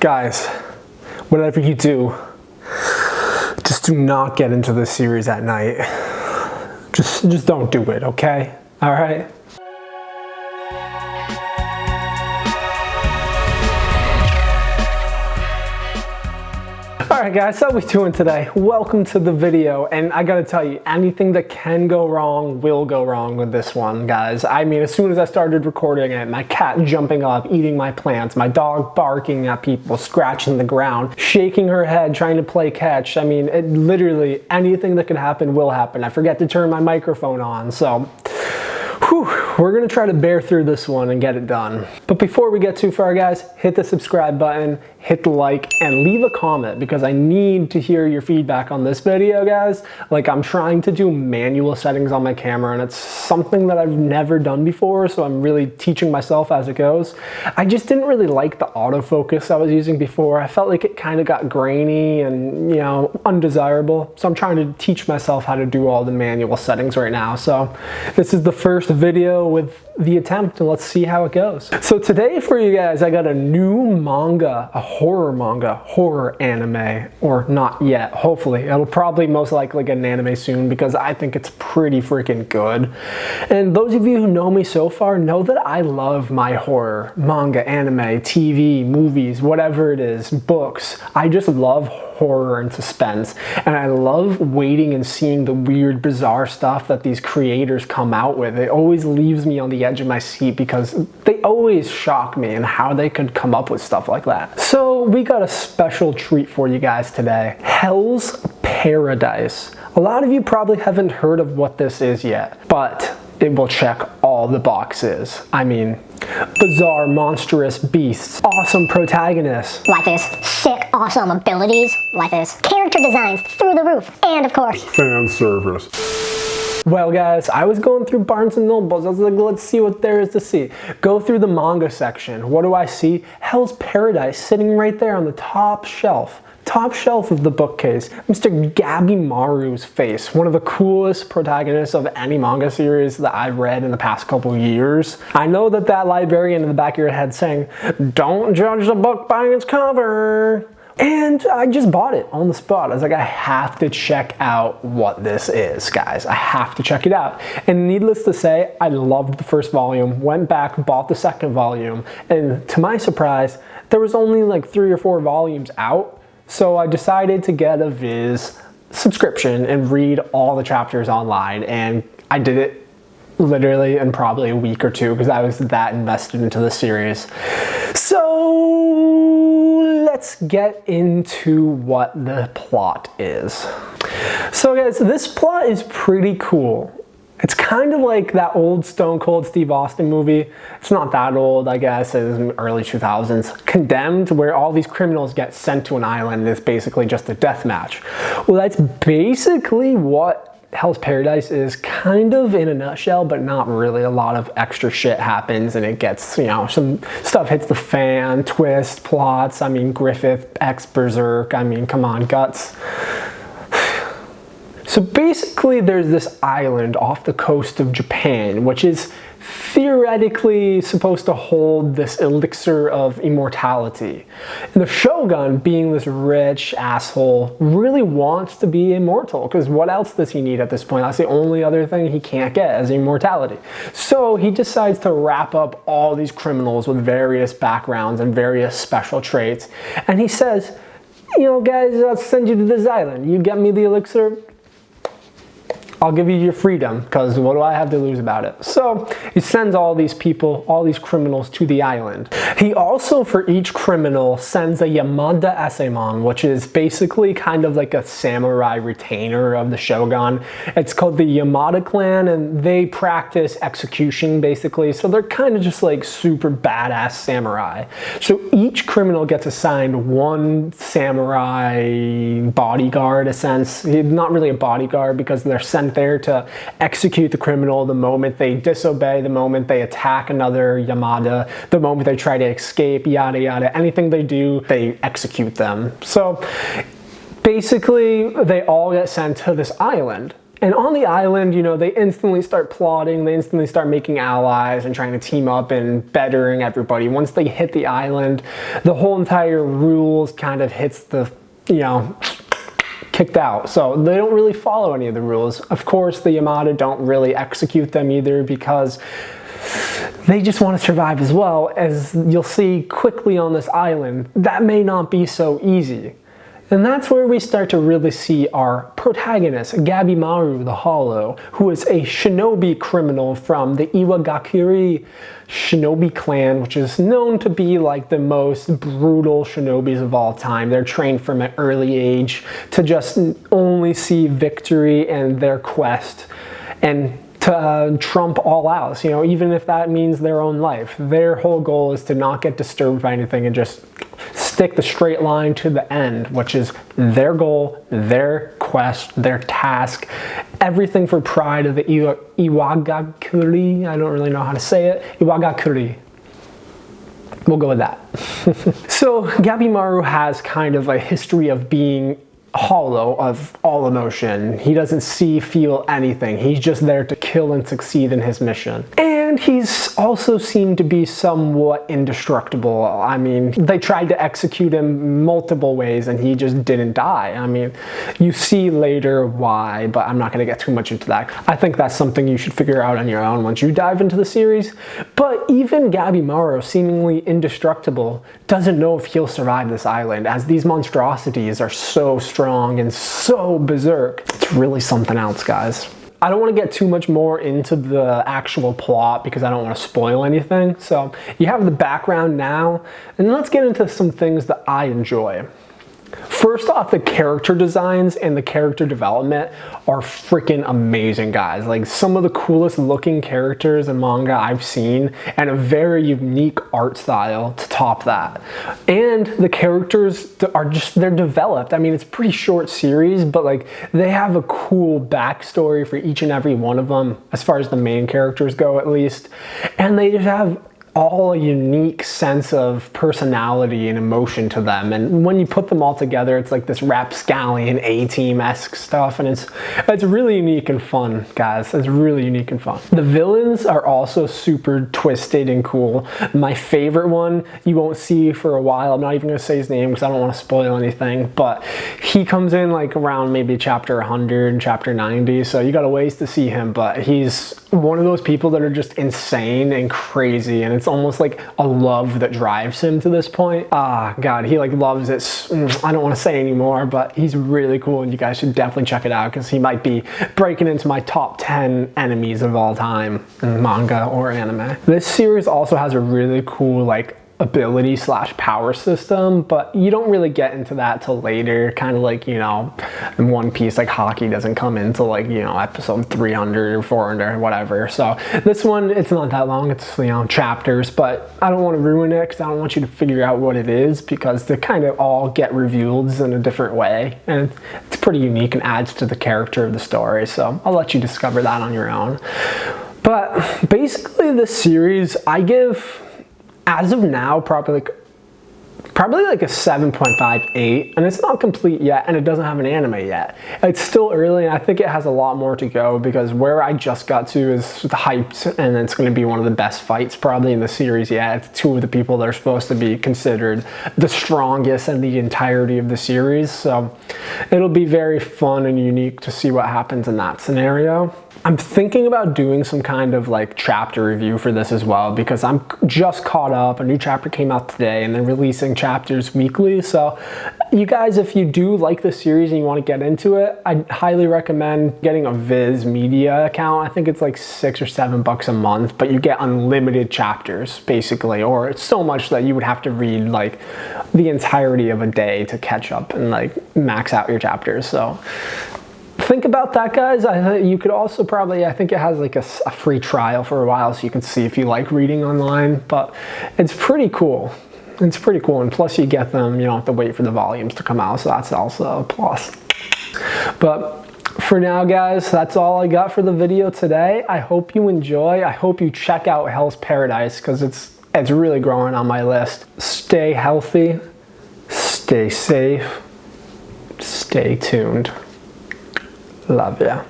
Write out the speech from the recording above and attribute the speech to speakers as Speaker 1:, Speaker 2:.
Speaker 1: Guys, whatever you do, just do not get into this series at night. Just don't do it, okay? All right? Alright guys, how we doing today? Welcome to the video, and I gotta tell you, anything that can go wrong will go wrong with this one, guys. I mean, as soon as I started recording it, my cat jumping up, eating my plants, my dog barking at people, scratching the ground, shaking her head, trying to play catch. I mean, literally anything that could happen will happen. I forget to turn my microphone on, so we're gonna try to bear through this one and get it done. But before we get too far, guys, hit the subscribe button, hit the like, and leave a comment because I need to hear your feedback on this video, guys. Like, I'm trying to do manual settings on my camera, and it's something that I've never done before, so I'm really teaching myself as it goes. I just didn't really like the autofocus I was using before. I felt like it kind of got grainy and, you know, undesirable. So I'm trying to teach myself how to do all the manual settings right now. So this is the first video with the attempt, and let's see how it goes. So today for you guys, I got a new manga, a horror anime, or not yet, hopefully. It'll probably most likely get an anime soon because I think it's pretty freaking good. And those of you who know me so far know that I love my horror, manga, anime, TV, movies, whatever it is, books. I just love horror and suspense, and I love waiting and seeing the weird, bizarre stuff that these creators come out with. It always leaves me on the edge of my seat because they always shock me in how they could come up with stuff like that. So we got a special treat for you guys today. Hell's Paradise. A lot of you probably haven't heard of what this is yet, but it will check all the boxes. I mean, bizarre, monstrous beasts, awesome protagonists.
Speaker 2: Life is sick, awesome abilities. Life is character designs through the roof. And of course,
Speaker 3: fan service.
Speaker 1: Well guys, I was going through Barnes & Nobles. I was like, let's see what there is to see. Go through the manga section. What do I see? Hell's Paradise sitting right there on the top shelf. Top shelf of the bookcase, Mr. Gabimaru's face, one of the coolest protagonists of any manga series that I've read in the past couple years. I know that librarian in the back of your head saying, don't judge the book by its cover. And I just bought it on the spot. I was like, I have to check out what this is, guys. I have to check it out. And needless to say, I loved the first volume, went back, bought the second volume, and to my surprise, there was only like 3 or 4 volumes out. So I decided to get a Viz subscription and read all the chapters online, and I did it literally in probably a week or two because I was that invested into the series. So let's get into what the plot is. So guys, this plot is pretty cool. It's kind of like that old Stone Cold Steve Austin movie. It's not that old, I guess. It was in the early 2000s. Condemned, where all these criminals get sent to an island and it's basically just a death match. Well, that's basically what Hell's Paradise is, kind of in a nutshell, but not really. A lot of extra shit happens and it gets, you know, some stuff hits the fan, twist, plots. I mean, Griffith, ex-Berserk. I mean, come on, guts. So basically there's this island off the coast of Japan, which is theoretically supposed to hold this elixir of immortality. And the Shogun, being this rich asshole, really wants to be immortal, because what else does he need at this point? That's the only other thing he can't get, is immortality. So he decides to wrap up all these criminals with various backgrounds and various special traits. And he says, you know, guys, I'll send you to this island. You get me the elixir, I'll give you your freedom, because what do I have to lose about it? So he sends all these people, all these criminals to the island. He also, for each criminal, sends a Yamada Asemon, which is basically kind of like a samurai retainer of the Shogun. It's called the Yamada clan, and they practice execution basically. So they're kind of just like super badass samurai. So each criminal gets assigned one samurai bodyguard, in a sense. Not really a bodyguard because they're sent there to execute the criminal the moment they disobey, the moment they attack another Yamada, the moment they try to escape, yada yada. Anything they do, they execute them. So basically they all get sent to this island. And on the island, you know, they instantly start plotting, they instantly start making allies and trying to team up and bettering everybody. Once they hit the island, the whole entire rules kind of hits the, you know, kicked out. So they don't really follow any of the rules. Of course, the Yamada don't really execute them either because they just want to survive as well. As you'll see quickly on this island, that may not be so easy. And that's where we start to really see our protagonist, Gabimaru the Hollow, who is a shinobi criminal from the Iwagakure shinobi clan, which is known to be like the most brutal shinobis of all time. They're trained from an early age to just only see victory and their quest and to trump all else, you know, even if that means their own life. Their whole goal is to not get disturbed by anything and just stick the straight line to the end, which is their goal, their quest, their task, everything for pride of the Iwagakure. I don't really know how to say it. Iwagakure. We'll go with that. So Gabimaru has kind of a history of being hollow of all emotion. He doesn't see, feel anything. He's just there to kill and succeed in his mission. And he's also seen to be somewhat indestructible. I mean, they tried to execute him multiple ways and he just didn't die. I mean, you see later why, but I'm not going to get too much into that. I think that's something you should figure out on your own once you dive into the series. But even Gabimaru, seemingly indestructible, doesn't know if he'll survive this island, as these monstrosities are so strong and so berserk. It's really something else, guys. I don't want to get too much more into the actual plot because I don't want to spoil anything. So you have the background now, and let's get into some things that I enjoy. First off, the character designs and the character development are freaking amazing, guys. Like, some of the coolest looking characters in manga I've seen, and a very unique art style to top that. And the characters are just, they're developed. I mean, it's a pretty short series, but like, they have a cool backstory for each and every one of them, as far as the main characters go at least. And they just have all a unique sense of personality and emotion to them, and when you put them all together, it's like this rapscallion A-Team-esque stuff, and it's really unique and fun, guys. It's really unique and fun. The villains are also super twisted and cool. My favorite one you won't see for a while. I'm not even gonna say his name because I don't want to spoil anything, but he comes in like around maybe chapter 100, chapter 90, so you got a ways to see him, but he's one of those people that are just insane and crazy, and it's almost like a love that drives him to this point. God, he like loves it. I don't want to say anymore, but he's really cool, and you guys should definitely check it out because he might be breaking into my top 10 enemies of all time in manga or anime. This series also has a really cool like ability slash power system, but you don't really get into that till later. Kind of like, you know, in One Piece, like hockey doesn't come into like, you know, episode 300 or 400 or whatever. So this one, it's not that long. It's, you know, chapters, but I don't want to ruin it because I don't want you to figure out what it is, because they kind of all get revealed in a different way, and it's pretty unique and adds to the character of the story. So I'll let you discover that on your own. But basically this series, I give, as of now, probably like a 7.58, and it's not complete yet, and it doesn't have an anime yet. It's still early, and I think it has a lot more to go, because where I just got to is hyped, and it's going to be one of the best fights probably in the series yet. It's two of the people that are supposed to be considered the strongest in the entirety of the series, so it'll be very fun and unique to see what happens in that scenario. I'm thinking about doing some kind of like chapter review for this as well, because I'm just caught up. A new chapter came out today, and they're releasing chapters weekly. So you guys, if you do like this series and you want to get into it, I highly recommend getting a Viz Media account. I think it's like $6 or $7 a month, but you get unlimited chapters basically, or it's so much that you would have to read like the entirety of a day to catch up and like max out your chapters. So think about that, guys. You could also probably, I think it has like a free trial for a while, so you can see if you like reading online, but it's pretty cool. It's pretty cool, and plus you get them, you don't have to wait for the volumes to come out, so that's also a plus. But for now, guys, that's all I got for the video today. I hope you enjoy. I hope you check out Hell's Paradise, because it's really growing on my list. Stay healthy, stay safe, stay tuned. Love ya.